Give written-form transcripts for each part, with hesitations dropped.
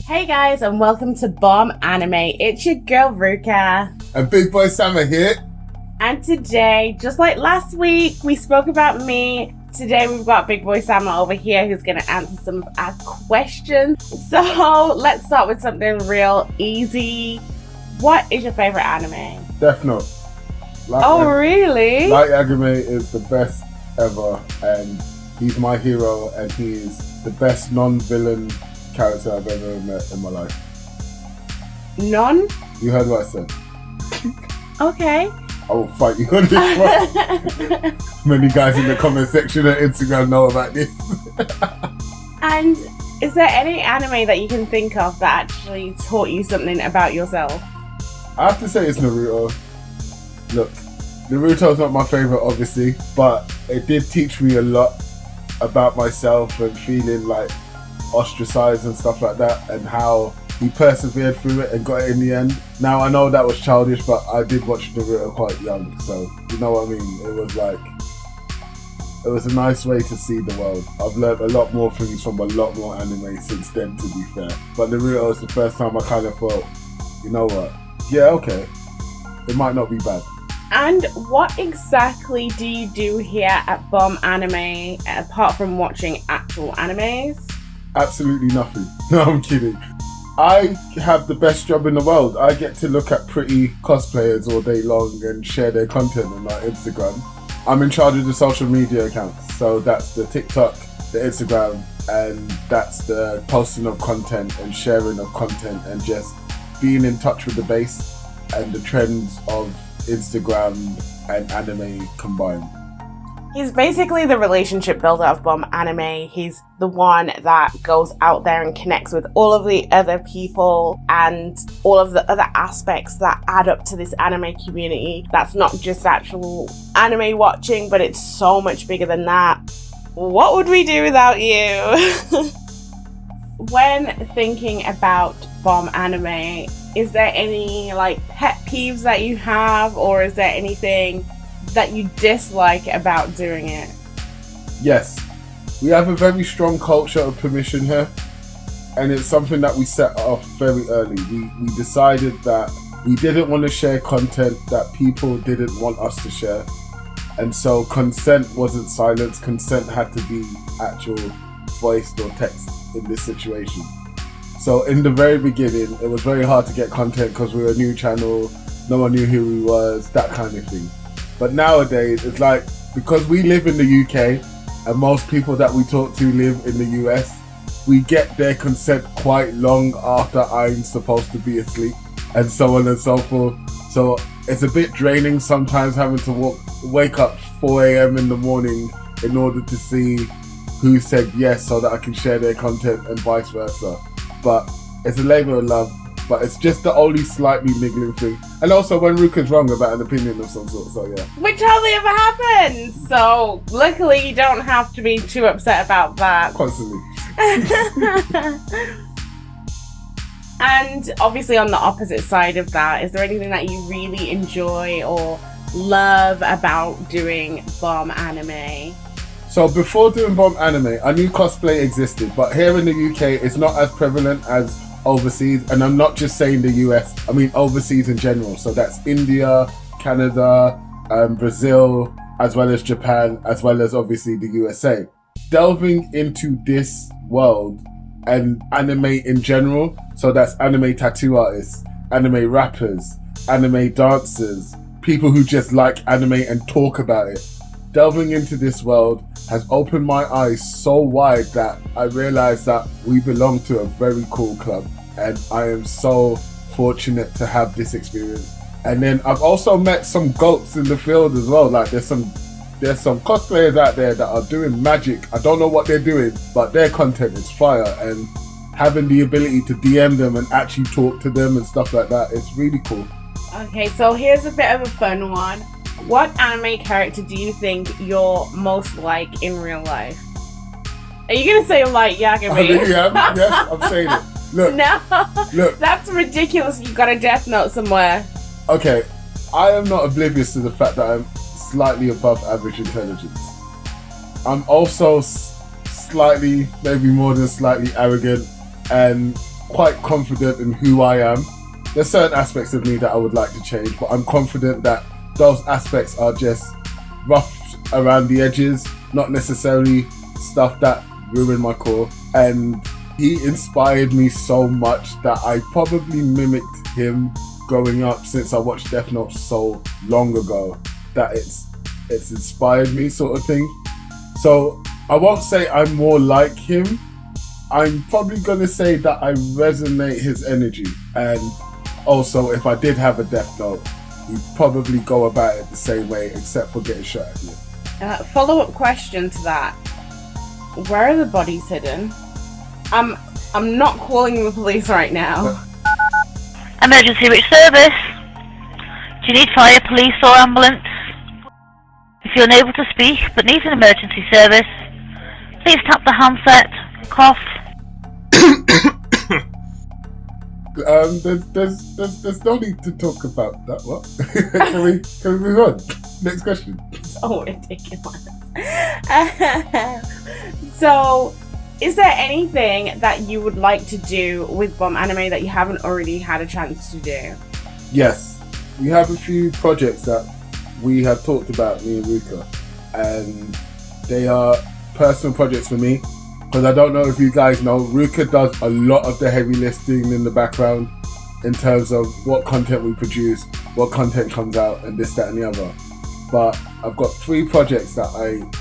Hey guys, and welcome to Bomb Anime. It's your girl Ruka. And Big Boi Sama here. And today, just like last week, we spoke about me. Today we've got Big Boi Sama over here who's going to answer some of our questions. So let's start with something real easy. What is your favorite anime? Death Note. Really? Light Yagami is the best ever, and he's my hero, and he is the best non-villain character I've ever met in my life. None? You heard what I said. Okay. I will fight you on this one. Many guys in the comment section on Instagram know about this. And is there any anime that you can think of that actually taught you something about yourself? I have to say it's Naruto. Look, Naruto's not my favourite obviously, but it did teach me a lot about myself and feeling like ostracized and stuff like that, and how he persevered through it and got it in the end. Now I know that was childish, but I did watch Naruto quite young, so you know what I mean. It was a nice way to see the world. I've learned a lot more things from a lot more anime since then, to be fair. But Naruto was the first time I kind of thought, you know what? Yeah, okay, it might not be bad. And what exactly do you do here at Bomb Anime apart from watching actual animes? Absolutely nothing. No, I'm kidding. I have the best job in the world. I get to look at pretty cosplayers all day long and share their content on my Instagram. I'm in charge of the social media accounts. So that's the TikTok, the Instagram, and that's the posting of content and sharing of content and just being in touch with the base and the trends of Instagram and anime combined. He's basically the relationship builder of Bomb Anime. He's the one that goes out there and connects with all of the other people and all of the other aspects that add up to this anime community. That's not just actual anime watching, but it's so much bigger than that. What would we do without you? When thinking about Bomb Anime, is there any pet peeves that you have, or is there anything that you dislike about doing it? Yes, we have a very strong culture of permission here, and it's something that we set off very early. We decided that we didn't want to share content that people didn't want us to share, and so consent wasn't silence. Consent had to be actual voiced or text in this situation. So in the very beginning, it was very hard to get content because we were a new channel, no one knew who we was, that kind of thing. But nowadays, it's like, because we live in the UK and most people that we talk to live in the US, we get their consent quite long after I'm supposed to be asleep, and so on and so forth. So it's a bit draining sometimes having to wake up 4 a.m. in the morning in order to see who said yes so that I can share their content and vice versa. But it's a labour of love. But it's just the only slightly niggling thing. And also when Ruka's wrong about an opinion of some sort, so yeah. Which hardly ever happens! So, luckily you don't have to be too upset about that. Constantly. And obviously on the opposite side of that, is there anything that you really enjoy or love about doing Bomb Anime? So before doing Bomb Anime, I knew cosplay existed, but here in the UK it's not as prevalent as overseas, and I'm not just saying the US, I mean overseas in general. So that's India, Canada, Brazil, as well as Japan, as well as obviously the USA. Delving into this world and anime in general, so that's anime tattoo artists, anime rappers, anime dancers, people who just like anime and talk about it. Delving into this world has opened my eyes so wide that I realized that we belong to a very cool club, and I am so fortunate to have this experience. And then I've also met some goats in the field as well. Like there's some there's some cosplayers out there that are doing magic. I don't know what they're doing, but their content is fire, and having the ability to DM them and actually talk to them and stuff like that, it's really cool. Okay, so here's a bit of a fun one. What anime character do you think you're most like in real life? Are you gonna say like Yagami? I really am. Yes, I'm saying it. Look, no, look. That's ridiculous. You got a Death Note somewhere. Okay, I am not oblivious to the fact that I'm slightly above average intelligence. I'm also slightly, maybe more than slightly arrogant and quite confident in who I am. There's certain aspects of me that I would like to change, but I'm confident that those aspects are just rough around the edges, not necessarily stuff that ruin my core. And he inspired me so much that I probably mimicked him growing up, since I watched Death Note so long ago, that it's inspired me, sort of thing. So I won't say I'm more like him. I'm probably gonna say that I resonate his energy. And also, if I did have a Death Note, we'd probably go about it the same way, except for getting shot at the end. Follow-up question to that. Where are the bodies hidden? I'm not calling the police right now. Emergency which service? Do you need fire, police or ambulance? If you're unable to speak but need an emergency service, please tap the handset, cough. There's no need to talk about that. What? Can we move on? Next question. So ridiculous. So, is there anything that you would like to do with Bomb Anime that you haven't already had a chance to do? Yes, we have a few projects that we have talked about, me and Ruka, and they are personal projects for me, because I don't know if you guys know, Ruka does a lot of the heavy lifting in the background in terms of what content we produce, what content comes out, and this, that and the other. But I've got 3 projects that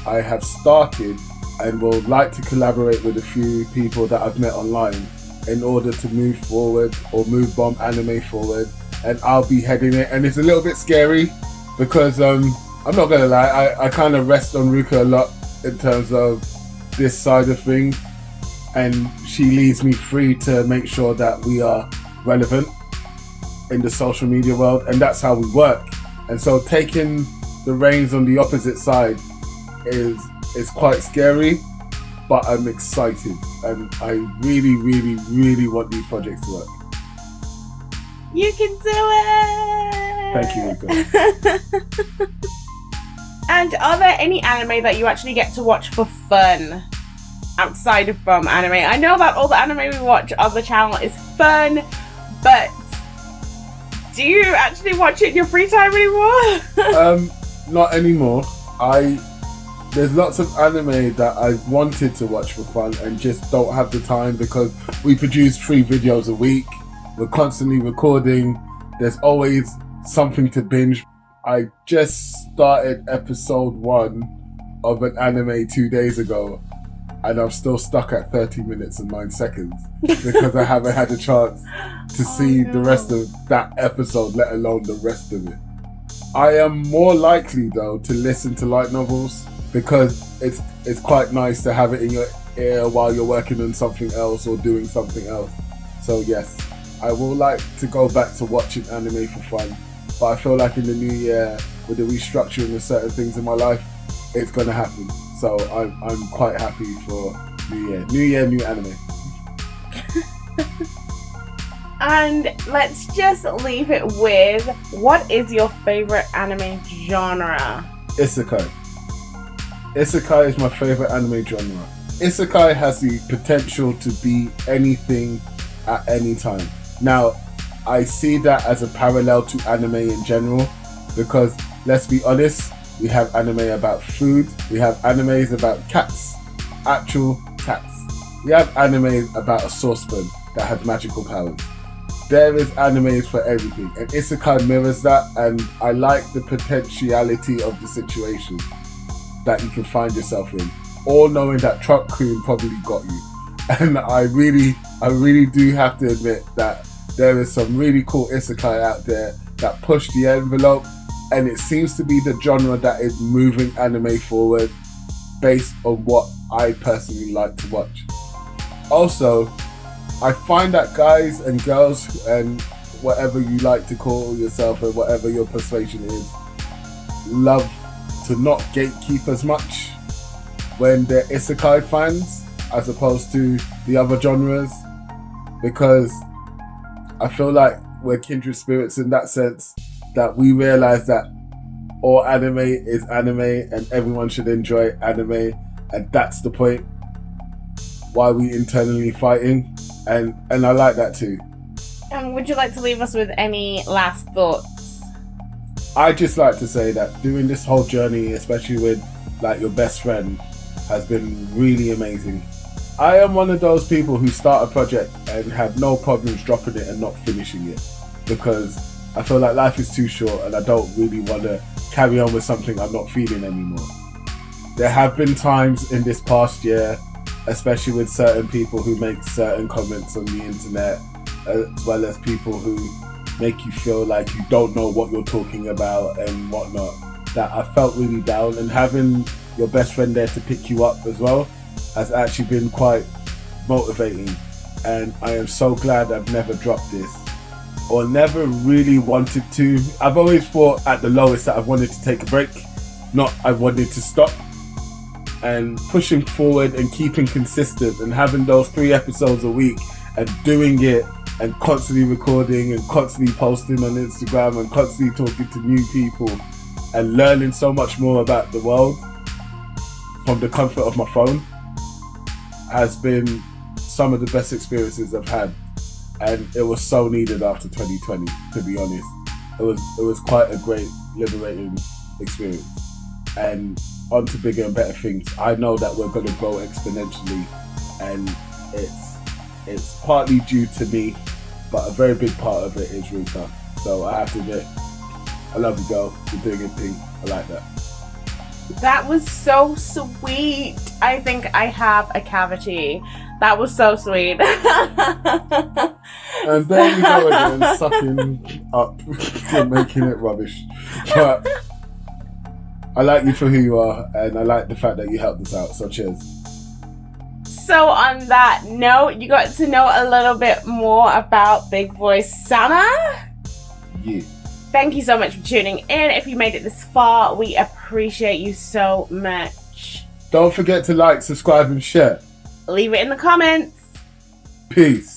I have started and will like to collaborate with a few people that I've met online in order to move forward or move Bomb Anime forward, and I'll be heading it. And it's a little bit scary because I'm not gonna lie, I kind of rest on Ruka a lot in terms of this side of things, and she leaves me free to make sure that we are relevant in the social media world, and that's how we work. And so taking the reins on the opposite side is quite scary, but I'm excited, and I really, really, really want these projects to work. You can do it! Thank you, Ruka. And are there any anime that you actually get to watch for fun outside of Bomb Anime? I know that all the anime we watch on the channel is fun, but do you actually watch it in your free time anymore? Not anymore. There's lots of anime that I wanted to watch for fun and just don't have the time, because we produce 3 videos a week. We're constantly recording. There's always something to binge. I just started episode 1 of an anime 2 days ago, and I'm still stuck at 30 minutes and 9 seconds because I haven't had a chance to see the rest of that episode, let alone the rest of it. I am more likely though to listen to light novels, because it's quite nice to have it in your ear while you're working on something else or doing something else. So yes, I will like to go back to watching anime for fun, but I feel like in the new year, with the restructuring of certain things in my life, it's gonna happen. So I'm quite happy for New Year, new anime. And let's just leave it with, what is your favorite anime genre? Isekai. Isekai is my favorite anime genre. Isekai has the potential to be anything at any time. Now, I see that as a parallel to anime in general, because let's be honest, we have anime about food, we have animes about cats, actual cats. We have animes about a saucepan that has magical powers. There is animes for everything, and Isekai mirrors that, and I like the potentiality of the situation that you can find yourself in, all knowing that Truck Queen probably got you. And I really do have to admit that there is some really cool Isekai out there that push the envelope and it seems to be the genre that is moving anime forward based on what I personally like to watch. Also, I find that guys and girls and whatever you like to call yourself and whatever your persuasion is, love to not gatekeep as much when they're isekai fans as opposed to the other genres, because I feel like we're kindred spirits in that sense, that we realize that all anime is anime and everyone should enjoy anime, and that's the point why we internally fighting, and I like that too. Would you like to leave us with any last thoughts? I just like to say that doing this whole journey, especially with like your best friend, has been really amazing. I am one of those people who start a project and have no problems dropping it and not finishing it, because I feel like life is too short and I don't really want to carry on with something I'm not feeling anymore. There have been times in this past year, especially with certain people who make certain comments on the internet, as well as people who make you feel like you don't know what you're talking about and whatnot, that I felt really down, and having your best friend there to pick you up as well has actually been quite motivating. And I am so glad I've never dropped this, or never really wanted to. I've always thought at the lowest that I've wanted to take a break, not I wanted to stop. And pushing forward and keeping consistent and having those 3 episodes a week and doing it and constantly recording and constantly posting on Instagram and constantly talking to new people and learning so much more about the world from the comfort of my phone has been some of the best experiences I've had, and it was so needed after 2020, to be honest. It was quite a great liberating experience, and on to bigger and better things. I know that we're going to grow exponentially, and it's partly due to me, but a very big part of it is Ruta. So I have to admit, I love you, girl. You're doing a thing. I like that. That was so sweet. I think I have a cavity. That was so sweet. And there you go again, sucking up and making it rubbish. But I like you for who you are, and I like the fact that you helped us out. So cheers. So on that note, you got to know a little bit more about Big Boi Sama. Yeah. Thank you so much for tuning in. If you made it this far, we appreciate you so much. Don't forget to like, subscribe, and share. Leave it in the comments. Peace.